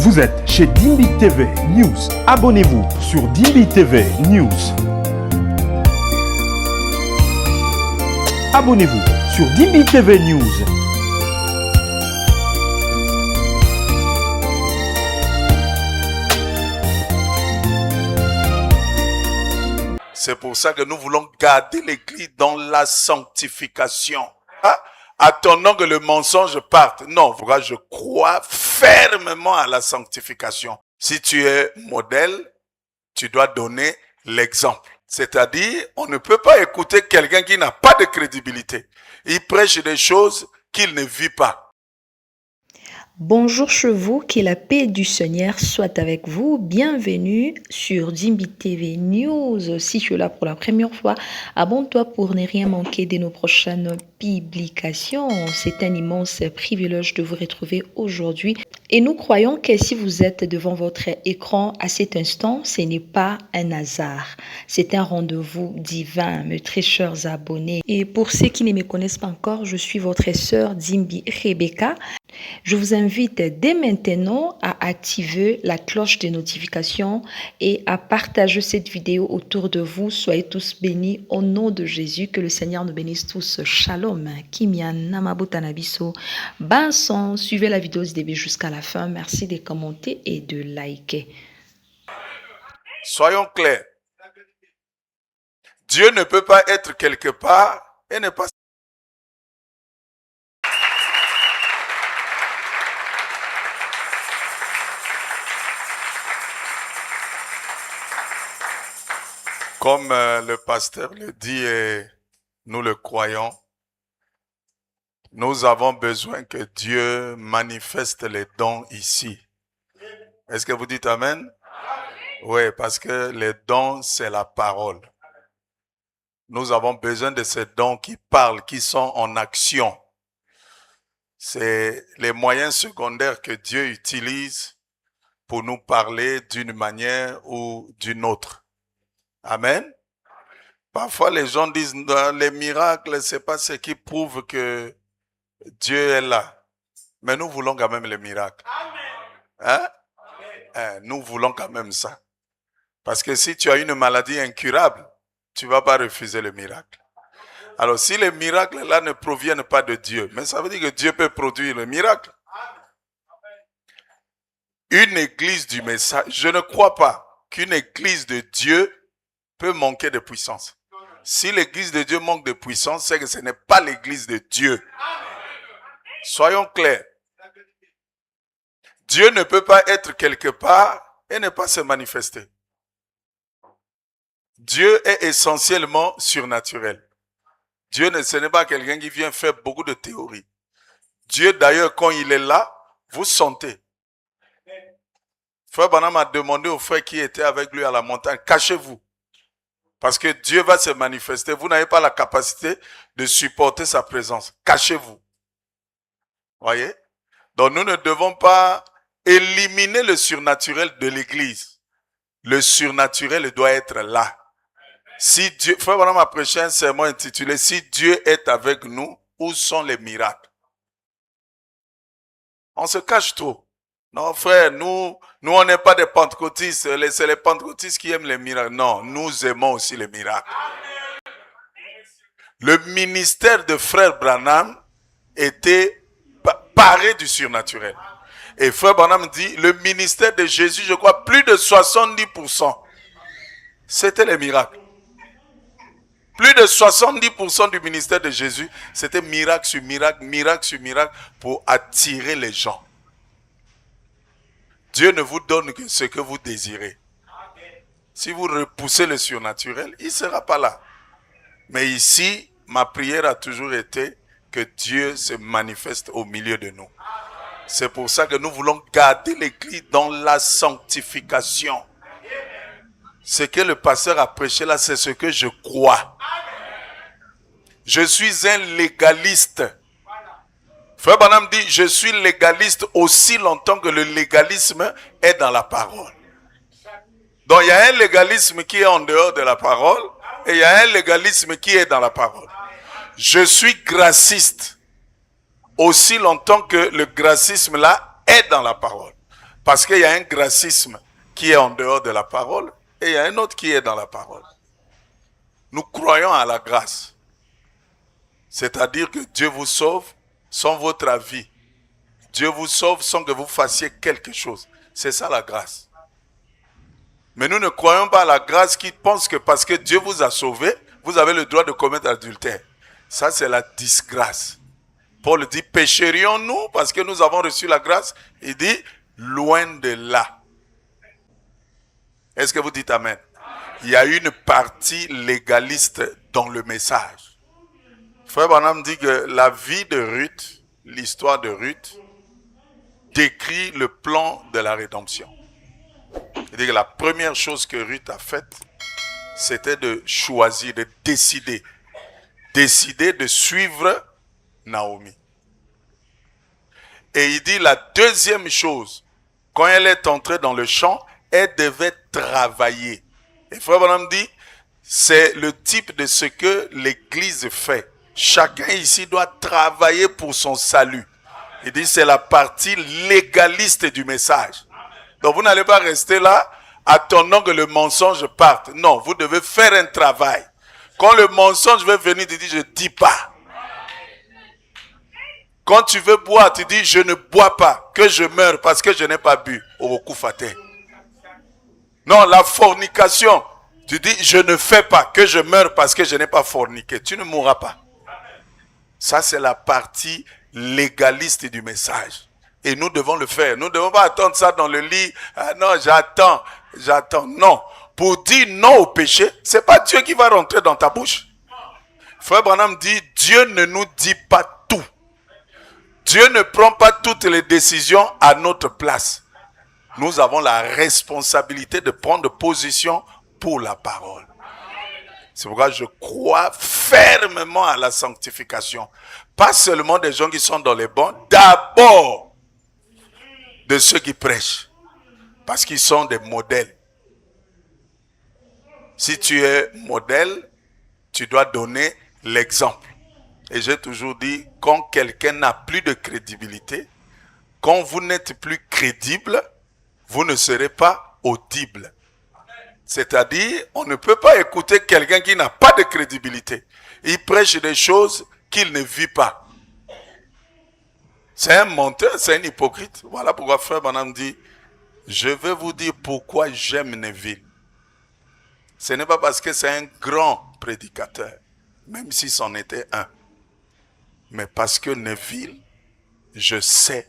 Vous êtes chez Dimbi TV News. Abonnez-vous sur Dimbi TV News. Abonnez-vous sur Dimbi TV News. C'est pour ça que nous voulons garder l'Église dans la sanctification. Hein? Attendons que le mensonge parte. Non, je crois fermement à la sanctification. Si tu es modèle, tu dois donner l'exemple. C'est-à-dire, on ne peut pas écouter quelqu'un qui n'a pas de crédibilité. Il prêche des choses qu'il ne vit pas. Bonjour chez vous, que la paix du Seigneur soit avec vous. Bienvenue sur Dimbi TV News. Si tu es là pour la première fois, abonne-toi pour ne rien manquer de nos prochaines publications. C'est un immense privilège de vous retrouver aujourd'hui. Et nous croyons que si vous êtes devant votre écran à cet instant, ce n'est pas un hasard. C'est un rendez-vous divin, mes très chers abonnés. Et pour ceux qui ne me connaissent pas encore, je suis votre sœur Dimbi Rebecca. Je vous invite dès maintenant à activer la cloche de notification et à partager cette vidéo autour de vous. Soyez tous bénis au nom de Jésus. Que le Seigneur nous bénisse tous. Shalom. Kimia Namabutanabiso. Bon sang. Suivez la vidéo du début jusqu'à la fin. Merci de commenter et de liker. Soyons clairs. Dieu ne peut pas être quelque part et ne pas. Comme le pasteur le dit et nous le croyons, nous avons besoin que Dieu manifeste les dons ici. Est-ce que vous dites Amen? Oui, parce que les dons, c'est la parole. Nous avons besoin de ces dons qui parlent, qui sont en action. C'est les moyens secondaires que Dieu utilise pour nous parler d'une manière ou d'une autre. Amen. Parfois, les gens disent les miracles, c'est pas ce qui prouve que Dieu est là. Mais nous voulons quand même les miracles. Hein? Nous voulons quand même ça. Parce que si tu as une maladie incurable, tu vas pas refuser le miracle. Alors, si les miracles là ne proviennent pas de Dieu, mais ça veut dire que Dieu peut produire le miracle. Une église du message, je ne crois pas qu'une église de Dieu peut manquer de puissance. Si l'église de Dieu manque de puissance, c'est que ce n'est pas l'église de Dieu. Soyons clairs. Dieu ne peut pas être quelque part et ne pas se manifester. Dieu est essentiellement surnaturel. Ce n'est pas quelqu'un qui vient faire beaucoup de théories. Dieu, d'ailleurs, quand il est là, vous sentez. Frère Branham a demandé aux frères qui étaient avec lui à la montagne, cachez-vous. Parce que Dieu va se manifester. Vous n'avez pas la capacité de supporter sa présence. Cachez-vous. Voyez? Donc nous ne devons pas éliminer le surnaturel de l'église. Le surnaturel doit être là. Si Dieu, Frère Branham a prêché un sermon intitulé « Si Dieu est avec nous, où sont les miracles ?» On se cache trop. Non, frère, nous on n'est pas des pentecôtistes. C'est les pentecôtistes qui aiment les miracles. Non, nous aimons aussi les miracles. Le ministère de frère Branham était paré du surnaturel. Et frère Branham dit, le ministère de Jésus, je crois, plus de 70%, c'était les miracles. Plus de 70% du ministère de Jésus, c'était miracle sur miracle, miracle sur miracle, pour attirer les gens. Dieu ne vous donne que ce que vous désirez. Si vous repoussez le surnaturel, il ne sera pas là. Mais ici, ma prière a toujours été que Dieu se manifeste au milieu de nous. C'est pour ça que nous voulons garder l'Église dans la sanctification. Ce que le pasteur a prêché là, c'est ce que je crois. Je suis un légaliste. Frère Branham dit, je suis légaliste aussi longtemps que le légalisme est dans la parole. Donc il y a un légalisme qui est en dehors de la parole et il y a un légalisme qui est dans la parole. Je suis graciste aussi longtemps que le gracisme là est dans la parole. Parce qu'il y a un gracisme qui est en dehors de la parole et il y a un autre qui est dans la parole. Nous croyons à la grâce. C'est-à-dire que Dieu vous sauve sans votre avis. Dieu vous sauve sans que vous fassiez quelque chose. C'est ça la grâce. Mais nous ne croyons pas à la grâce qui pense que parce que Dieu vous a sauvé, vous avez le droit de commettre l'adultère. Ça, c'est la disgrâce. Paul dit, pécherions-nous parce que nous avons reçu la grâce? Il dit, loin de là. Est-ce que vous dites amen? Il y a une partie légaliste dans le message. Frère Branham dit que la vie de Ruth, l'histoire de Ruth, décrit le plan de la rédemption. Il dit que la première chose que Ruth a faite, c'était de choisir, de décider de suivre Naomi. Et il dit la deuxième chose, quand elle est entrée dans le champ, elle devait travailler. Et Frère Branham dit, c'est le type de ce que l'Église fait. Chacun ici doit travailler pour son salut. Il dit, c'est la partie légaliste du message. Donc vous n'allez pas rester là, attendant que le mensonge parte. Non, vous devez faire un travail. Quand le mensonge veut venir, tu dis, je ne dis pas. Quand tu veux boire, tu dis, je ne bois pas, que je meure parce que je n'ai pas bu. Non, la fornication, tu dis, je ne fais pas, que je meure parce que je n'ai pas forniqué. Tu ne mourras pas. Ça, c'est la partie légaliste du message. Et nous devons le faire. Nous ne devons pas attendre ça dans le lit. Ah non, j'attends. Non. Pour dire non au péché, ce n'est pas Dieu qui va rentrer dans ta bouche. Frère Branham dit, Dieu ne nous dit pas tout. Dieu ne prend pas toutes les décisions à notre place. Nous avons la responsabilité de prendre position pour la parole. C'est pourquoi je crois fermement à la sanctification. Pas seulement des gens qui sont dans les bancs, d'abord de ceux qui prêchent. Parce qu'ils sont des modèles. Si tu es modèle, tu dois donner l'exemple. Et j'ai toujours dit, quand quelqu'un n'a plus de crédibilité, quand vous n'êtes plus crédible, vous ne serez pas audible. C'est-à-dire, on ne peut pas écouter quelqu'un qui n'a pas de crédibilité. Il prêche des choses qu'il ne vit pas. C'est un menteur, c'est un hypocrite. Voilà pourquoi Frère Branham dit, je vais vous dire pourquoi j'aime Neville. Ce n'est pas parce que c'est un grand prédicateur, même si c'en était un. Mais parce que Neville, je sais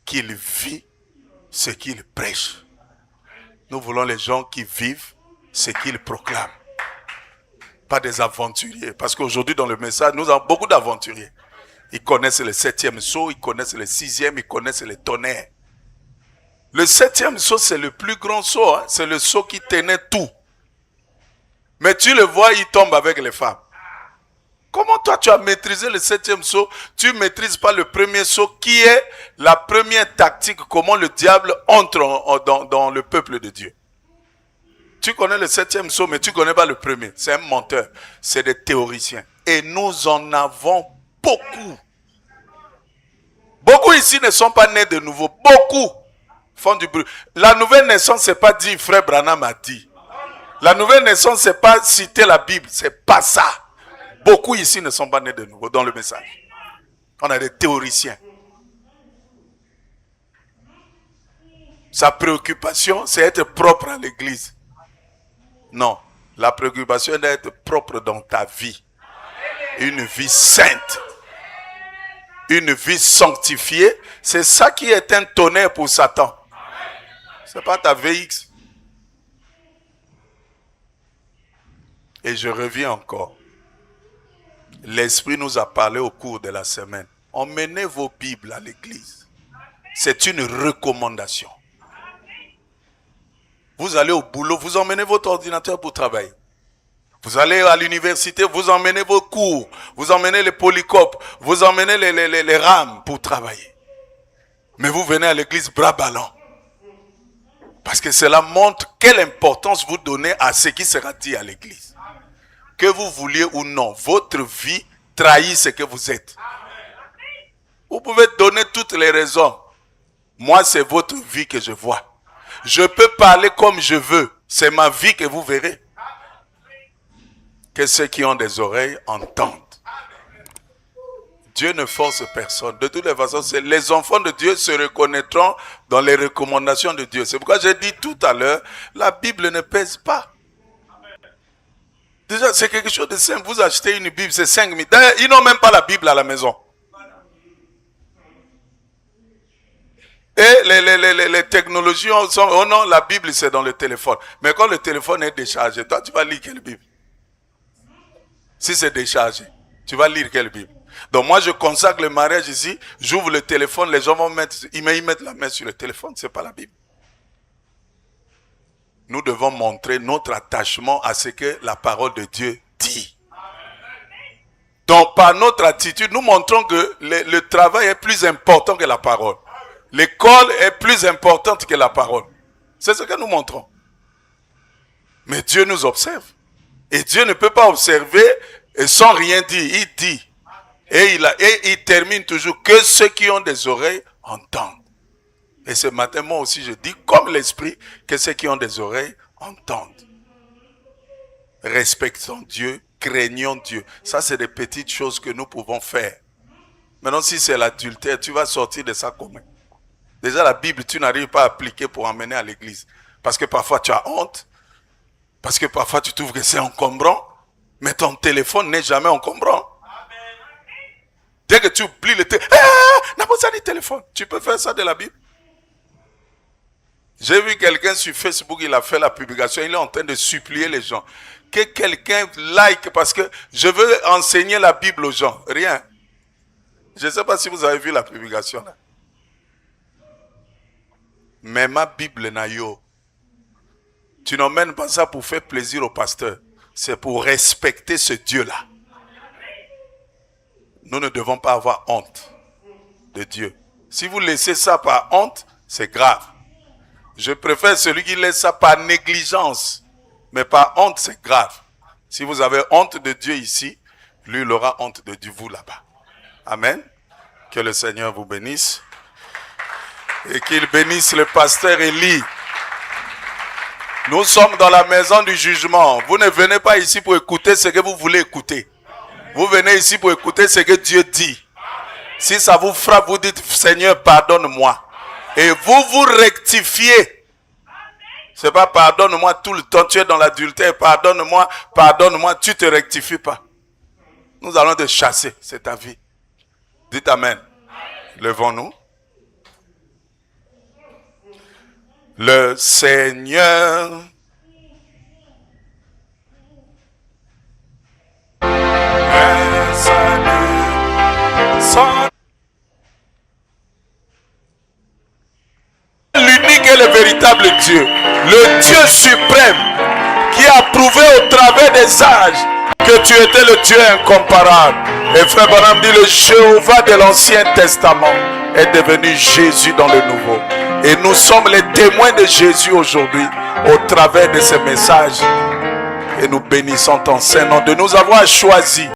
qu'il vit ce qu'il prêche. Nous voulons les gens qui vivent ce qu'ils proclament. Pas des aventuriers. Parce qu'aujourd'hui dans le message, nous avons beaucoup d'aventuriers. Ils connaissent le 7e sceau, ils connaissent le 6e, ils connaissent le tonnerre. Le 7e sceau, c'est le plus grand sceau. Hein? C'est le sceau qui tenait tout. Mais tu le vois, il tombe avec les femmes. Comment toi tu as maîtrisé le 7e sceau? Tu ne maîtrises pas le premier sceau qui est la première tactique, comment le diable entre dans le peuple de Dieu. Tu connais le 7e sceau, mais tu ne connais pas le premier. C'est un menteur. C'est des théoriciens. Et nous en avons beaucoup. Beaucoup ici ne sont pas nés de nouveau. Beaucoup font du bruit. La nouvelle naissance, ce n'est pas dit, Frère Branham a dit. La nouvelle naissance, ce n'est pas citer la Bible. Ce n'est pas ça. Beaucoup ici ne sont pas nés de nouveau dans le message. On a des théoriciens. Sa préoccupation, c'est être propre à l'église. Non. La préoccupation est d'être propre dans ta vie. Une vie sainte. Une vie sanctifiée. C'est ça qui est un tonnerre pour Satan. Ce n'est pas ta VX. Et je reviens encore. L'Esprit nous a parlé au cours de la semaine. Emmenez vos Bibles à l'église. C'est une recommandation. Vous allez au boulot, vous emmenez votre ordinateur pour travailler. Vous allez à l'université, vous emmenez vos cours. Vous emmenez les polycopes, vous emmenez les rames pour travailler. Mais vous venez à l'église bras ballants. Parce que cela montre quelle importance vous donnez à ce qui sera dit à l'église. Que vous vouliez ou non, votre vie trahit ce que vous êtes. Vous pouvez donner toutes les raisons. Moi, c'est votre vie que je vois. Je peux parler comme je veux. C'est ma vie que vous verrez. Que ceux qui ont des oreilles entendent. Dieu ne force personne. De toutes les façons, les enfants de Dieu se reconnaîtront dans les recommandations de Dieu. C'est pourquoi j'ai dit tout à l'heure, la Bible ne pèse pas. Déjà, c'est quelque chose de simple. Vous achetez une Bible, c'est 5 000. D'ailleurs, ils n'ont même pas la Bible à la maison. Et les technologies sont... Oh non, la Bible, c'est dans le téléphone. Mais quand le téléphone est déchargé, toi, tu vas lire quelle Bible? Si c'est déchargé, tu vas lire quelle Bible? Donc moi, je consacre le mariage ici. J'ouvre le téléphone, les gens vont ils mettent la main sur le téléphone. C'est pas la Bible. Nous devons montrer notre attachement à ce que la parole de Dieu dit. Donc par notre attitude, nous montrons que le travail est plus important que la parole. L'école est plus importante que la parole. C'est ce que nous montrons. Mais Dieu nous observe. Et Dieu ne peut pas observer sans rien dire. Il dit. Et il termine toujours que ceux qui ont des oreilles entendent. Et ce matin, moi aussi, je dis comme l'esprit que ceux qui ont des oreilles entendent. Respectons Dieu, craignons Dieu. Ça, c'est des petites choses que nous pouvons faire. Maintenant, si c'est l'adultère, tu vas sortir de ça comment? Déjà, la Bible, tu n'arrives pas à appliquer pour emmener à l'église. Parce que parfois, tu as honte. Parce que parfois, tu trouves que c'est encombrant. Mais ton téléphone n'est jamais encombrant. Dès que tu oublies le téléphone, n'a pas besoin du téléphone. Tu peux faire ça de la Bible. J'ai vu quelqu'un sur Facebook, il a fait la publication, il est en train de supplier les gens. Que quelqu'un like parce que je veux enseigner la Bible aux gens. Rien. Je ne sais pas si vous avez vu la publication là. Mais ma Bible n'a yo. Tu n'emmènes pas ça pour faire plaisir au pasteur. C'est pour respecter ce Dieu-là. Nous ne devons pas avoir honte de Dieu. Si vous laissez ça par honte, c'est grave. Je préfère celui qui laisse ça par négligence. Mais par honte, c'est grave. Si vous avez honte de Dieu ici, lui, il aura honte de vous là-bas. Amen. Que le Seigneur vous bénisse. Et qu'il bénisse le pasteur Élie. Nous sommes dans la maison du jugement. Vous ne venez pas ici pour écouter ce que vous voulez écouter. Vous venez ici pour écouter ce que Dieu dit. Si ça vous frappe, vous dites, Seigneur, pardonne-moi. Et vous vous rectifiez. C'est pas pardonne-moi tout le temps, tu es dans l'adultère, pardonne-moi, tu te rectifies pas. Nous allons te chasser, c'est ta vie. Dites Amen. Levons-nous. Le Seigneur est salut. L'unique et le véritable Dieu, le Dieu suprême qui a prouvé au travers des âges que tu étais le Dieu incomparable. Et frère Branham dit, le Jéhovah de l'Ancien Testament est devenu Jésus dans le Nouveau. Et nous sommes les témoins de Jésus aujourd'hui au travers de ces messages. Et nous bénissons ton Saint-Nom de nous avoir choisis